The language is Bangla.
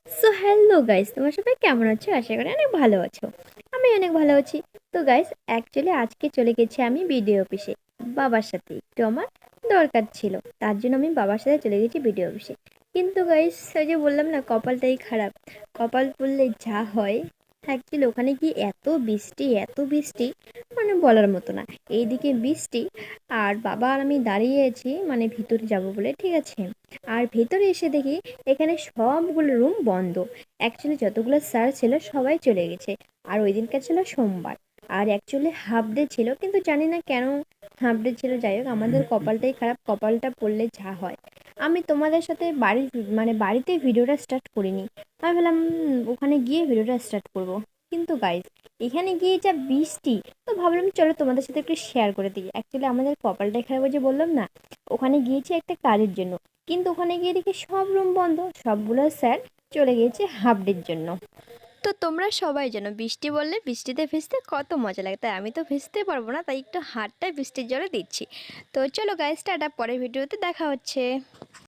সো হ্যালো গাইস, তোমরা সবাই কেমন আছো? আশা করি অনেক ভালো আছো। আমি অনেক ভালো আছি। তো গাইস, অ্যাকচুয়ালি আজকে চলে গেছি আমি বিডিও অফিসে বাবার সাথে। একটু আমার দরকার ছিল, তার জন্য আমি বাবার সাথে চলে গেছি বিডিও অফিসে। কিন্তু গাইস, ওই যে বললাম না, কপালটাই খারাপ। কপাল পড়লে যা হয়। অ্যাকচুয়ালি ওখানে কি এত বৃষ্টি, এত বৃষ্টি, মানে বলার মতো না। এইদিকে বৃষ্টি, আর বাবা আর আমি দাঁড়িয়ে আছি মানে ভিতরে যাব বলে, ঠিক আছে। আর ভেতরে এসে দেখি এখানে সবগুলো রুম বন্ধ। অ্যাকচুয়ালি যতগুলো স্যার ছিল সবাই চলে গেছে। আর ওই দিনকার ছিল সোমবার। আর অ্যাকচুয়ালি হাফ ডে ছিল, কিন্তু জানি না কেন হাফ ডে ছিল। যাই হোক, আমাদের কপালটাই খারাপ, কপালটা পড়লে যা হয়। আমি তোমাদের সাথে বাড়িতে ভিডিওটা স্টার্ট করিনি। আমি ভাবলাম ওখানে গিয়ে ভিডিওটা স্টার্ট করব। কিন্তু গাইজ, এখানে গিয়ে যা বৃষ্টি, তো ভাবলাম চলো তোমাদের সাথে একটু শেয়ার করে দিই। অ্যাকচুয়ালি আমাদের কপালটাই খারাপ, ওই যে বললাম না, ওখানে গিয়েছি একটা কাজের জন্য। কিন্তু ওখানে গিয়ে দেখি সব রুম বন্ধ, সবগুলো স্যার চলে গিয়েছে হাফ ডের জন্য। তো তোমরা সবাই জানো বৃষ্টি বললে বৃষ্টিতে ভিজতে কত মজা লাগে, তাই আমি তো ভিজতে পারবো না, তাই একটু হাতটাই বৃষ্টির জলে দিচ্ছি। তো চলো গাইস, টাটা, পরের ভিডিওতে দেখা হচ্ছে।